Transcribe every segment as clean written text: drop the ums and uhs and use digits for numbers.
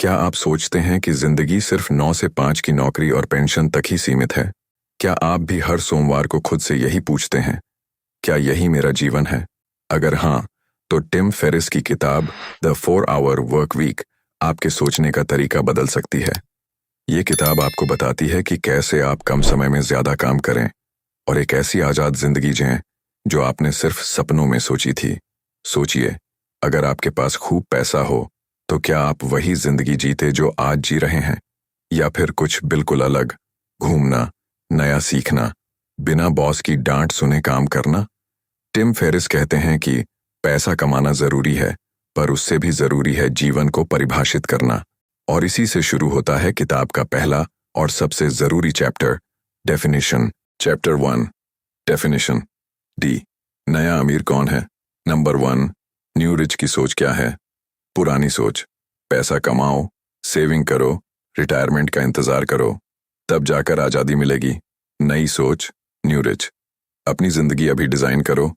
क्या आप सोचते हैं कि जिंदगी सिर्फ 9 से 5 की नौकरी और पेंशन तक ही सीमित है? क्या आप भी हर सोमवार को खुद से यही पूछते हैं, क्या यही मेरा जीवन है? अगर हाँ, तो टिम फेरिस की किताब द 4 आवर वर्क वीक आपके सोचने का तरीका बदल सकती है। ये किताब आपको बताती है कि कैसे आप कम समय में ज्यादा काम करें और एक ऐसी आजाद जिंदगी जिएं जो आपने सिर्फ सपनों में सोची थी। सोचिए, अगर आपके पास खूब पैसा हो तो क्या आप वही जिंदगी जीते जो आज जी रहे हैं, या फिर कुछ बिल्कुल अलग? घूमना, नया सीखना, बिना बॉस की डांट सुने काम करना। टिम फेरिस कहते हैं कि पैसा कमाना जरूरी है, पर उससे भी जरूरी है जीवन को परिभाषित करना। और इसी से शुरू होता है किताब का पहला और सबसे जरूरी chapter, definition. Chapter 1, definition. D, नया अमीर कौन है? नंबर 1, न्यू रिच की सोच क्या है? पुरानी सोच, पैसा कमाओ, सेविंग करो, रिटायरमेंट का इंतजार करो, तब जाकर आजादी मिलेगी। नई सोच, न्यू रिच, अपनी जिंदगी अभी डिजाइन करो,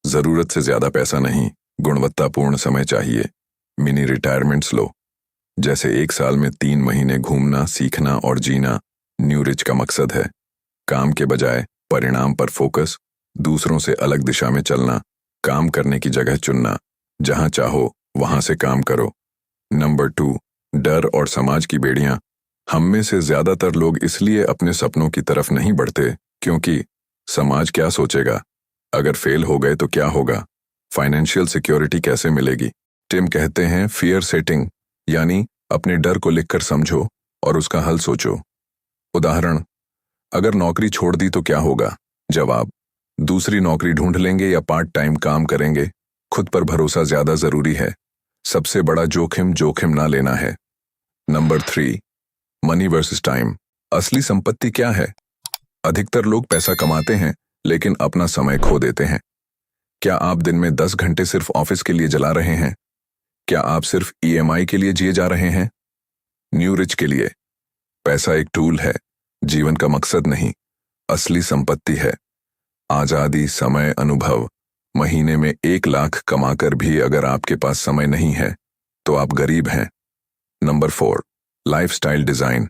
जरूरत से ज्यादा पैसा नहीं, गुणवत्तापूर्ण समय चाहिए। मिनी रिटायरमेंट्स लो, जैसे 1 साल में 3 महीने घूमना, सीखना और जीना। न्यू रिच का मकसद है काम के बजाय परिणाम पर फोकस, दूसरों से अलग दिशा में चलना, काम करने की जगह चुनना, जहां चाहो वहां से काम करो। नंबर 2, डर और समाज की बेड़ियां। हम में से ज्यादातर लोग इसलिए अपने सपनों की तरफ नहीं बढ़ते क्योंकि समाज क्या सोचेगा, अगर फेल हो गए तो क्या होगा, फाइनेंशियल सिक्योरिटी कैसे मिलेगी। टिम कहते हैं फियर सेटिंग, यानी अपने डर को लिखकर समझो और उसका हल सोचो। उदाहरण, अगर नौकरी छोड़ दी तो क्या होगा? जवाब, दूसरी नौकरी ढूंढ लेंगे या पार्ट टाइम काम करेंगे। खुद पर भरोसा ज्यादा जरूरी है। सबसे बड़ा जोखिम जोखिम ना लेना है। Number 3, money versus time. असली संपत्ति क्या है? अधिकतर लोग पैसा कमाते हैं लेकिन अपना समय खो देते हैं। क्या आप दिन में 10 घंटे सिर्फ ऑफिस के लिए जला रहे हैं? क्या आप सिर्फ ईएमआई के लिए जिए जा रहे हैं? न्यू रिच के लिए पैसा एक टूल है, जीवन का मकसद नहीं। असली संपत्ति है आजादी, समय, अनुभव। महीने में 1 लाख कमाकर भी अगर आपके पास समय नहीं है तो आप गरीब हैं। Number 4, lifestyle design.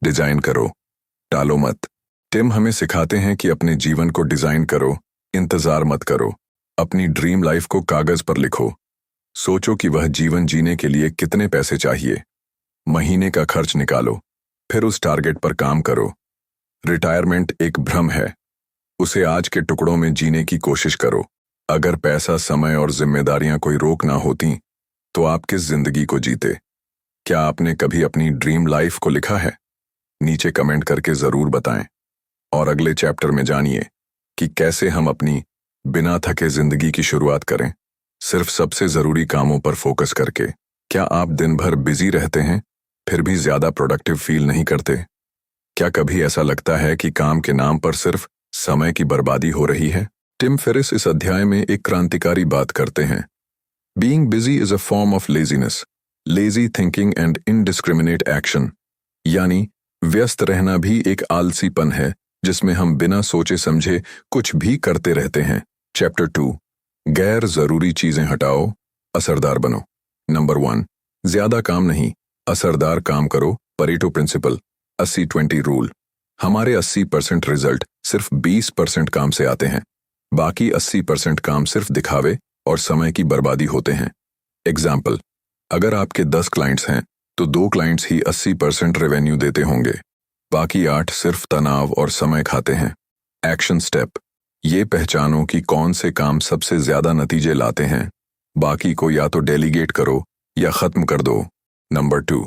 डिजाइन करो, टालो मत। टिम हमें सिखाते हैं कि अपने जीवन को डिजाइन करो, इंतजार मत करो। अपनी ड्रीम लाइफ को कागज पर लिखो। सोचो कि वह जीवन जीने के लिए कितने पैसे चाहिए। महीने का खर्च निकालो, फिर उस टारगेट पर काम करो। रिटायरमेंट एक भ्रम है, उसे आज के टुकड़ों में जीने की कोशिश करो। अगर पैसा, समय और जिम्मेदारियां कोई रोक ना होती तो आप किस जिंदगी को जीते? क्या आपने कभी अपनी ड्रीम लाइफ को लिखा है? नीचे कमेंट करके जरूर बताएं। और अगले चैप्टर में जानिए कि कैसे हम अपनी बिना थके जिंदगी की शुरुआत करें, सिर्फ सबसे जरूरी कामों पर फोकस करके। क्या आप दिन भर बिजी रहते हैं फिर भी ज्यादा प्रोडक्टिव फील नहीं करते? क्या कभी ऐसा लगता है कि काम के नाम पर सिर्फ समय की बर्बादी हो रही है? टिम फेरिस इस अध्याय में एक क्रांतिकारी बात करते हैं। Being busy is a form of laziness, lazy thinking and indiscriminate action. यानी व्यस्त रहना भी एक आलसीपन है जिसमें हम बिना सोचे समझे कुछ भी करते रहते हैं। चैप्टर 2, गैर जरूरी चीजें हटाओ, असरदार बनो। नंबर 1, ज्यादा काम नहीं, असरदार काम करो। Pareto principle, 80-20 rule. हमारे 80% रिजल्ट सिर्फ 20% काम से आते हैं। बाकी 80% काम सिर्फ दिखावे और समय की बर्बादी होते हैं। एग्जाम्पल, अगर आपके 10 क्लाइंट्स हैं तो 2 क्लाइंट्स ही 80% रेवेन्यू देते होंगे, बाकी 8 सिर्फ तनाव और समय खाते हैं। एक्शन स्टेप, ये पहचानो कि कौन से काम सबसे ज्यादा नतीजे लाते हैं, बाकी को या तो डेलीगेट करो या खत्म कर दो। नंबर 2,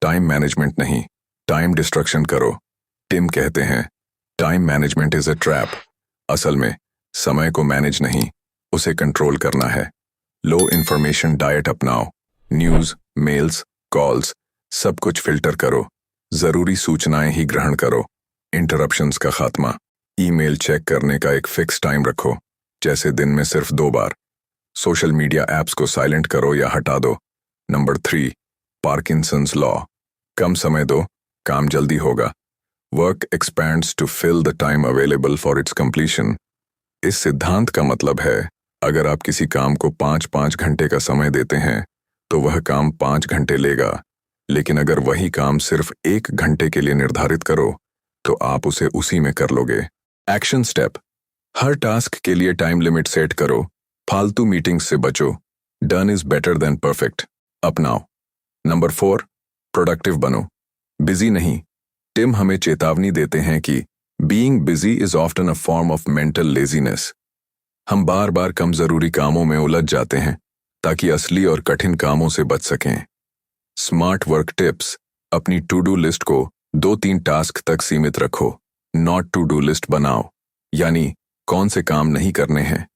टाइम मैनेजमेंट नहीं, टाइम डिस्ट्रक्शन करो। टिम कहते हैं time management is a trap. असल में समय को मैनेज नहीं, उसे कंट्रोल करना है। लो इंफॉर्मेशन डाइट अपनाओ। न्यूज, मेल्स, कॉल्स, सब कुछ फिल्टर करो। जरूरी सूचनाएं ही ग्रहण करो। इंटरप्शंस का खात्मा, ईमेल चेक करने का एक फिक्स टाइम रखो, जैसे दिन में सिर्फ 2 बार। सोशल मीडिया ऐप्स को साइलेंट करो या हटा दो। Number 3, Parkinson's law. कम समय दो, काम जल्दी होगा। Work expands to fill the time available for its completion. इस सिद्धांत का मतलब है, अगर आप किसी काम को 5-5 घंटे का समय देते हैं तो वह काम 5 घंटे लेगा। लेकिन अगर वही काम सिर्फ 1 घंटे के लिए निर्धारित करो तो आप उसे उसी में कर लोगे। एक्शन स्टेप: हर टास्क के लिए टाइम लिमिट सेट करो, फालतू मीटिंग्स से बचो। Done is better than perfect. अपनाओ। नंबर 4, प्रोडक्टिव बनो, बिजी नहीं। टिम हमें चेतावनी देते हैं कि being busy is often a form of mental laziness. हम बार बार कम जरूरी कामों में उलझ जाते हैं ताकि असली और कठिन कामों से बच सकें। स्मार्ट वर्क टिप्स: अपनी टू डू लिस्ट को 2-3 टास्क तक सीमित रखो। नॉट टू डू लिस्ट बनाओ, यानी कौन से काम नहीं करने हैं।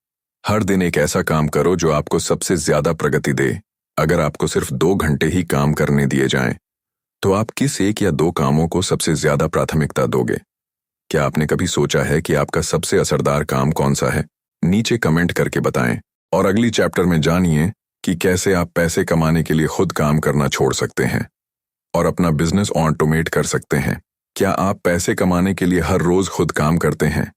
हर दिन एक ऐसा काम करो जो आपको सबसे ज्यादा प्रगति दे। अगर आपको सिर्फ 2 घंटे ही काम करने दिए जाएं, तो आप किस 1 या 2 कामों को सबसे ज्यादा प्राथमिकता दोगे? क्या आपने कभी सोचा है कि आपका सबसे असरदार काम कौन सा है? नीचे कमेंट करके बताएं और अगली चैप्टर में जानिए कि कैसे आप पैसे कमाने के लिए खुद काम करना छोड़ सकते हैं और अपना बिजनेस ऑटोमेट कर सकते हैं। क्या आप पैसे कमाने के लिए हर रोज खुद काम करते हैं?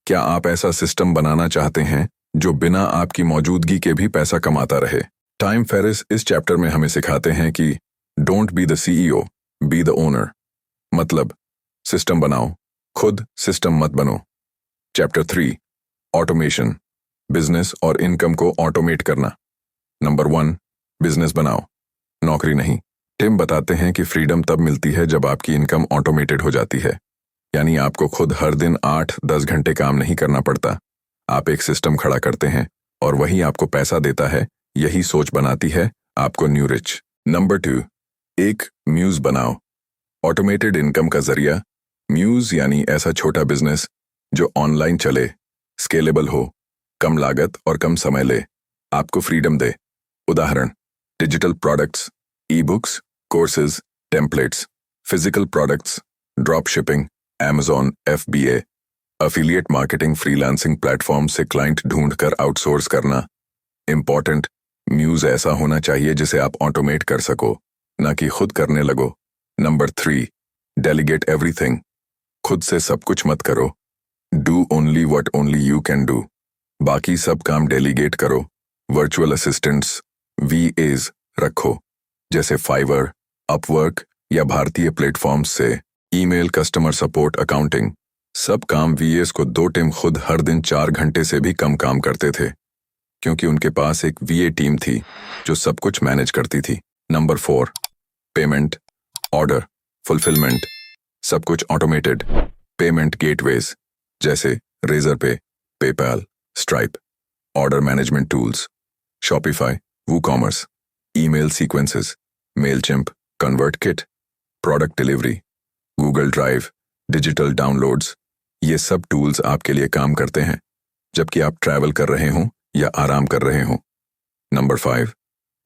क्या आप ऐसा सिस्टम बनाना चाहते हैं जो बिना आपकी मौजूदगी के भी पैसा कमाता रहे? टाइम फेरिस इस चैप्टर में हमें सिखाते हैं कि don't be the CEO, be the owner. मतलब सिस्टम बनाओ, खुद सिस्टम मत बनो। चैप्टर 3, ऑटोमेशन, बिजनेस और इनकम को ऑटोमेट करना। नंबर 1, बिजनेस बनाओ, नौकरी नहीं। टिम बताते हैं कि फ्रीडम तब मिलती है जब आपकी इनकम ऑटोमेटेड हो जाती है, यानी आपको खुद हर दिन 8-10 घंटे काम नहीं करना पड़ता। आप एक सिस्टम खड़ा करते हैं और वही आपको पैसा देता है। यही सोच बनाती है आपको न्यू रिच। नंबर 2, एक म्यूज बनाओ, ऑटोमेटेड इनकम का जरिया। म्यूज यानी ऐसा छोटा बिजनेस जो ऑनलाइन चले, स्केलेबल हो, कम लागत और कम समय ले, आपको फ्रीडम दे। उदाहरण: digital products, e books, courses, templates. Physical products, drop shipping, Amazon FBA। Affiliate marketing, freelancing platform से क्लाइंट ढूंढकर आउटसोर्स करना। इंपॉर्टेंट: म्यूज ऐसा होना चाहिए जिसे आप ऑटोमेट कर सको, ना कि खुद करने लगो। नंबर 3, डेलीगेट एवरीथिंग, खुद से सब कुछ मत करो। Do only what only you can do, बाकी सब काम डेलीगेट करो। वर्चुअल असिस्टेंट्स, VAs रखो, जैसे फाइवर, अपवर्क या भारतीय प्लेटफॉर्म्स से। ईमेल, कस्टमर सपोर्ट, अकाउंटिंग, सब काम VAs को 2 टीम खुद हर दिन 4 घंटे से भी कम काम करते थे, क्योंकि उनके पास एक VA टीम थी जो सब कुछ मैनेज करती थी। नंबर 4, पेमेंट, ऑर्डर, फुलफिलमेंट, सब कुछ ऑटोमेटेड। पेमेंट गेटवेज जैसे रेजर पे, PayPal, stripe. Order management tools, Shopify, WooCommerce. Email sequences, Mailchimp, ConvertKit. Product delivery, Google drive, digital downloads. ये सब टूल्स आपके लिए काम करते हैं जबकि आप ट्रैवल कर रहे हों या आराम कर रहे हों। नंबर 5,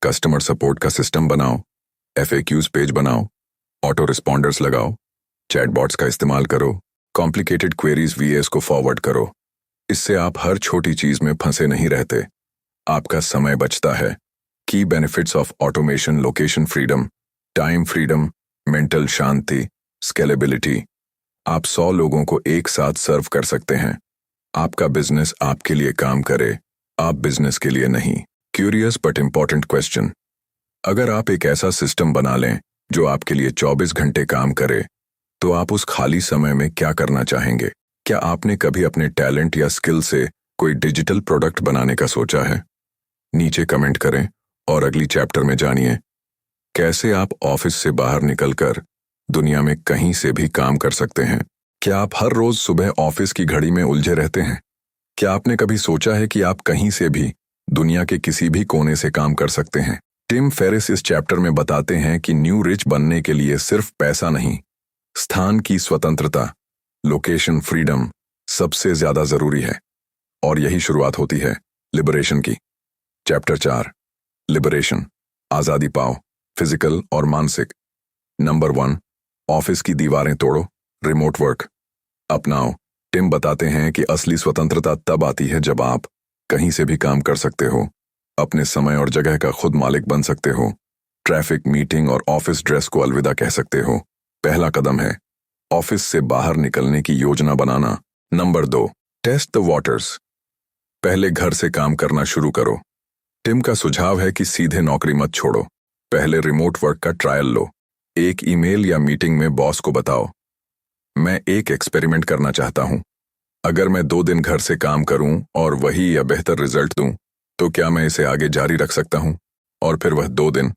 कस्टमर सपोर्ट का सिस्टम बनाओ, FAQs पेज बनाओ, ऑटो रिस्पॉन्डर्स लगाओ, चैटबॉट्स का इस्तेमाल करो, कॉम्प्लिकेटेड क्वेरीज VAs को फॉरवर्ड करो। इससे आप हर छोटी चीज में फंसे नहीं रहते, आपका समय बचता है। Key benefits of automation: location freedom, time freedom, mental Shanti, scalability. आप 100 लोगों को एक साथ सर्व कर सकते हैं। आपका बिजनेस आपके लिए काम करे, आप बिजनेस के लिए नहीं। क्यूरियस बट इंपॉर्टेंट क्वेश्चन: अगर आप एक ऐसा सिस्टम बना लें जो आपके लिए 24 घंटे काम करे, तो आप उस खाली समय में क्या करना चाहेंगे? क्या आपने कभी अपने टैलेंट या स्किल से कोई डिजिटल प्रोडक्ट बनाने का सोचा है? नीचे कमेंट करें और अगली चैप्टर में जानिए कैसे आप ऑफिस से बाहर निकलकर दुनिया में कहीं से भी काम कर सकते हैं। क्या आप हर रोज सुबह ऑफिस की घड़ी में उलझे रहते हैं? क्या आपने कभी सोचा है कि आप कहीं से भी दुनिया के किसी भी कोने से काम कर सकते हैं? टिम फेरिस इस चैप्टर में बताते हैं कि न्यू रिच बनने के लिए सिर्फ पैसा नहीं, स्थान की स्वतंत्रता, लोकेशन फ्रीडम सबसे ज्यादा जरूरी है। और यही शुरुआत होती है लिबरेशन की। चैप्टर 4, लिबरेशन, आजादी पाओ, फिजिकल और मानसिक। नंबर 1, ऑफिस की दीवारें तोड़ो, रिमोट वर्क अपनाओ। टिम बताते हैं कि असली स्वतंत्रता तब आती है जब आप कहीं से भी काम कर सकते हो, अपने समय और जगह का खुद मालिक बन सकते हो, ट्रैफिक, मीटिंग और ऑफिस ड्रेस को अलविदा कह सकते हो। पहला कदम है ऑफिस से बाहर निकलने की योजना बनाना। नंबर 2, टेस्ट द वॉटर्स, पहले घर से काम करना शुरू करो। टिम का सुझाव है कि सीधे नौकरी मत छोड़ो, पहले रिमोट वर्क का ट्रायल लो, एक ईमेल या मीटिंग में बॉस को बताओ, मैं एक एक्सपेरिमेंट करना चाहता हूं। अगर मैं 2 दिन घर से काम करूं और वही या बेहतर रिजल्ट दूं, तो क्या मैं इसे आगे जारी रख सकता हूं? और फिर वह 2 दिन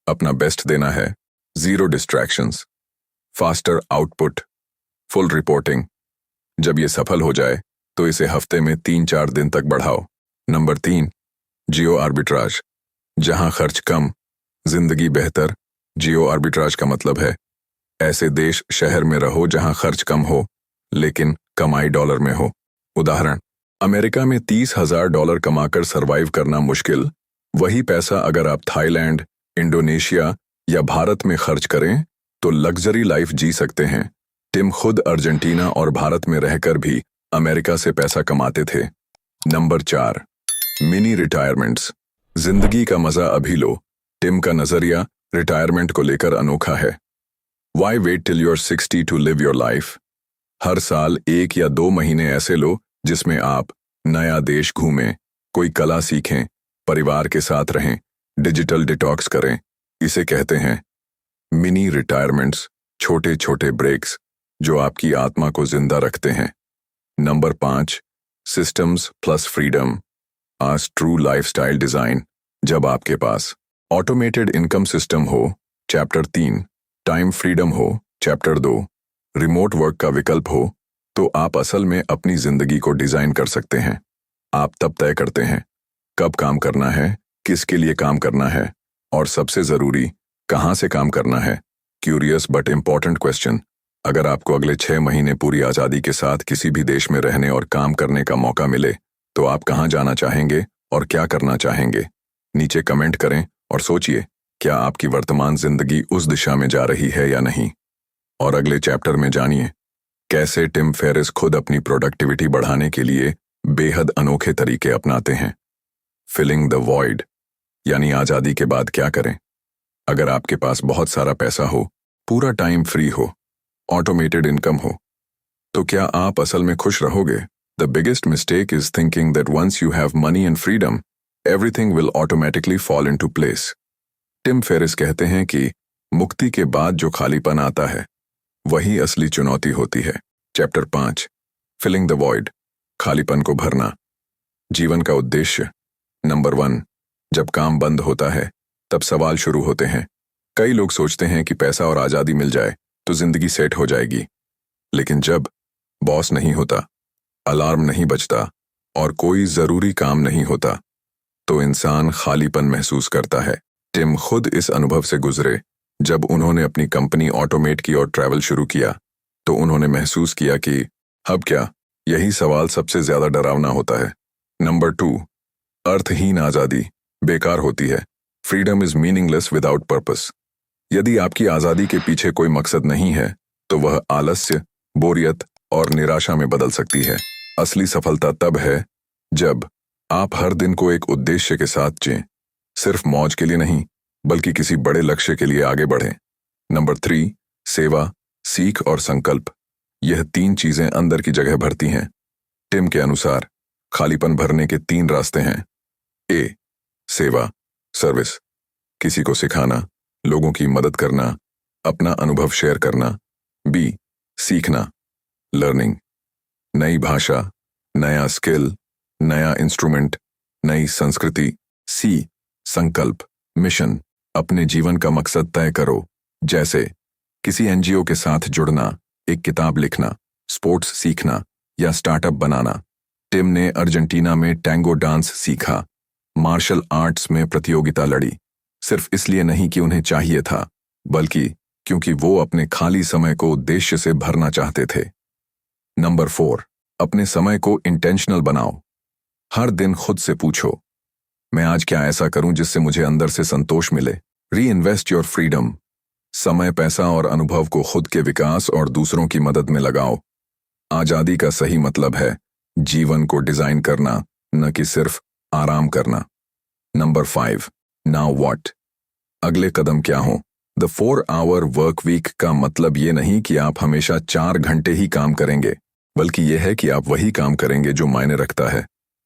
अपना बेस्ट देना है। 0 distractions, faster output, full reporting. जब ये सफल हो जाए तो इसे हफ्ते में 3-4 दिन तक बढ़ाओ। नंबर 3, जियो आर्बिट्राज। जहां खर्च कम, जिंदगी बेहतर। जियो आर्बिट्राज का मतलब है ऐसे देश शहर में रहो जहां खर्च कम हो लेकिन कमाई डॉलर में हो। उदाहरण, अमेरिका में $30,000 कमाकर सरवाइव करना मुश्किल, वही पैसा अगर आप थाईलैंड, इंडोनेशिया या भारत में खर्च करें तो लग्जरी लाइफ जी सकते हैं। टिम खुद अर्जेंटीना और भारत में रहकर भी अमेरिका से पैसा कमाते थे। Number 4, mini retirements. जिंदगी का मजा अभी लो। टिम का नजरिया रिटायरमेंट को लेकर अनोखा है। Why wait till you're 60 to live your life? हर साल 1 या 2 महीने ऐसे लो जिसमें आप नया देश घूमें, कोई कला सीखें, परिवार के साथ रहें, डिजिटल डिटॉक्स करें। इसे कहते हैं मिनी रिटायरमेंट्स, छोटे छोटे ब्रेक्स जो आपकी आत्मा को जिंदा रखते हैं। Number 5, systems plus freedom. आज ट्रू लाइफस्टाइल डिजाइन। जब आपके पास ऑटोमेटेड इनकम सिस्टम हो, चैप्टर 3, टाइम फ्रीडम हो, चैप्टर 2, रिमोट वर्क का विकल्प हो, तो आप असल में अपनी जिंदगी को डिजाइन कर सकते हैं। आप तब तय करते हैं कब काम करना है, किसके लिए काम करना है और सबसे जरूरी कहां से काम करना है। क्यूरियस बट इंपॉर्टेंट क्वेश्चन, अगर आपको अगले 6 महीने पूरी आजादी के साथ किसी भी देश में रहने और काम करने का मौका मिले तो आप कहां जाना चाहेंगे और क्या करना चाहेंगे? नीचे कमेंट करें और सोचिए, क्या आपकी वर्तमान जिंदगी उस दिशा में जा रही है या नहीं। और अगले चैप्टर में जानिए कैसे टिम फेरिस खुद अपनी प्रोडक्टिविटी बढ़ाने के लिए बेहद अनोखे तरीके अपनाते हैं। फिलिंग द वॉइड, यानी आजादी के बाद क्या करें। अगर आपके पास बहुत सारा पैसा हो, पूरा टाइम फ्री हो, ऑटोमेटेड इनकम हो, तो क्या आप असल में खुश रहोगे? The biggest mistake is thinking that once you have money and freedom, everything will automatically fall into place. Tim Ferriss कहते हैं कि मुक्ति के बाद जो खालीपन आता है वही असली चुनौती होती है। चैप्टर 5, फिलिंग द वॉइड, खालीपन को भरना। जीवन का उद्देश्य। नंबर 1, जब काम बंद होता है तब सवाल शुरू होते हैं। कई लोग सोचते हैं कि पैसा और आजादी मिल जाए तो जिंदगी सेट हो जाएगी, लेकिन जब बॉस नहीं होता, अलार्म नहीं बजता और कोई जरूरी काम नहीं होता तो इंसान खालीपन महसूस करता है। टिम खुद इस अनुभव से गुजरे। जब उन्होंने अपनी कंपनी ऑटोमेट की और ट्रैवल शुरू किया तो उन्होंने महसूस किया कि अब क्या, यही सवाल सबसे ज्यादा डरावना होता है। नंबर 2, अर्थहीन आजादी बेकार होती है। Freedom is meaningless without purpose. यदि आपकी आजादी के पीछे कोई मकसद नहीं है तो वह आलस्य, बोरियत और निराशा में बदल सकती है। असली सफलता तब है जब आप हर दिन को एक उद्देश्य के साथ जिएं, सिर्फ मौज के लिए नहीं बल्कि किसी बड़े लक्ष्य के लिए आगे बढ़ें। नंबर 3, सेवा, सीख और संकल्प। यह 3 चीजें अंदर की जगह भरती हैं। टिम के अनुसार खालीपन भरने के 3 रास्ते हैं। ए, सेवा, सर्विस, किसी को सिखाना, लोगों की मदद करना, अपना अनुभव शेयर करना। बी, सीखना, लर्निंग, नई भाषा, नया स्किल, नया इंस्ट्रूमेंट, नई संस्कृति। सी, संकल्प, मिशन, अपने जीवन का मकसद तय करो, जैसे किसी एनजीओ के साथ जुड़ना, एक किताब लिखना, स्पोर्ट्स सीखना या स्टार्टअप बनाना। टिम ने अर्जेंटीना में टैंगो डांस सीखा, मार्शल आर्ट्स में प्रतियोगिता लड़ी, सिर्फ इसलिए नहीं कि उन्हें चाहिए था, बल्कि क्योंकि वो अपने खाली समय को उद्देश्य से भरना चाहते थे। नंबर 4, अपने समय को इंटेंशनल बनाओ। हर दिन खुद से पूछो, मैं आज क्या ऐसा करूं जिससे मुझे अंदर से संतोष मिले। री इन्वेस्ट योर फ्रीडम। समय, पैसा और अनुभव को खुद के विकास और दूसरों की मदद में लगाओ। आजादी का सही मतलब है जीवन को डिजाइन करना, न कि सिर्फ आराम करना। नंबर 5, नाउ व्हाट, अगले कदम क्या हो। द 4-hour वर्क वीक का मतलब ये नहीं कि आप हमेशा 4 घंटे ही काम करेंगे, बल्कि यह है कि आप वही काम करेंगे जो मायने रखता है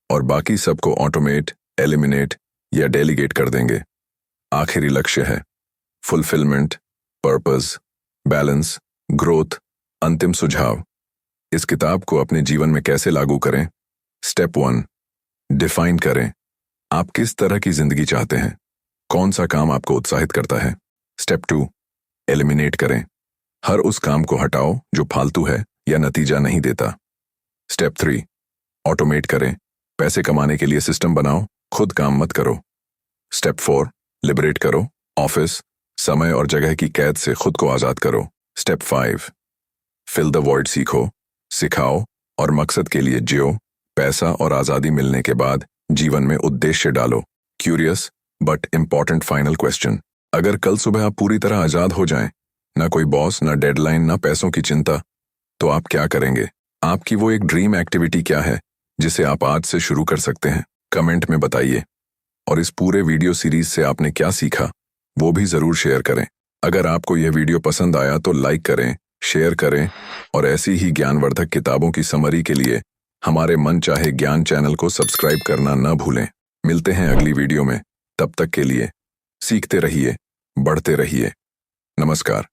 और बाकी सबको ऑटोमेट, एलिमिनेट या डेलीगेट कर देंगे। आखिरी लक्ष्य है फुलफिलमेंट, पर्पस, बैलेंस, ग्रोथ, अंतिम सुझाव। इस किताब को अपने जीवन में कैसे लागू करें? स्टेप 1, डिफाइन करें। आप किस तरह की जिंदगी चाहते हैं? कौन सा काम आपको उत्साहित करता है? स्टेप 2, एलिमिनेट करें। हर उस काम को हटाओ जो फालतू है या नतीजा नहीं देता। स्टेप 3, ऑटोमेट करें। पैसे कमाने के लिए सिस्टम बनाओ, खुद काम मत करो। स्टेप 4, लिबरेट करो। ऑफिस, समय और जगह की कैद से खुद को आजाद करो। Step 5, fill the void. सीखो, सिखाओ और मकसद के लिए जियो। पैसा और आजादी मिलने के बाद जीवन में उद्देश्य डालो। Curious but important final question. अगर कल सुबह आप पूरी तरह आजाद हो जाएं, ना कोई बॉस, ना डेडलाइन, ना पैसों की चिंता, तो आप क्या करेंगे? आपकी वो एक ड्रीम एक्टिविटी क्या है जिसे आप आज से शुरू कर सकते हैं? कमेंट में बताइए। और इस पूरे वीडियो सीरीज से आपने क्या सीखा वो भी जरूर शेयर करें। अगर आपको यह वीडियो पसंद आया तो लाइक करें, शेयर करें और ऐसी ही ज्ञानवर्धक किताबों की समरी के लिए हमारे मन चाहे ज्ञान चैनल को सब्सक्राइब करना न भूलें। मिलते हैं अगली वीडियो में। तब तक के लिए सीखते रहिए, बढ़ते रहिए। नमस्कार।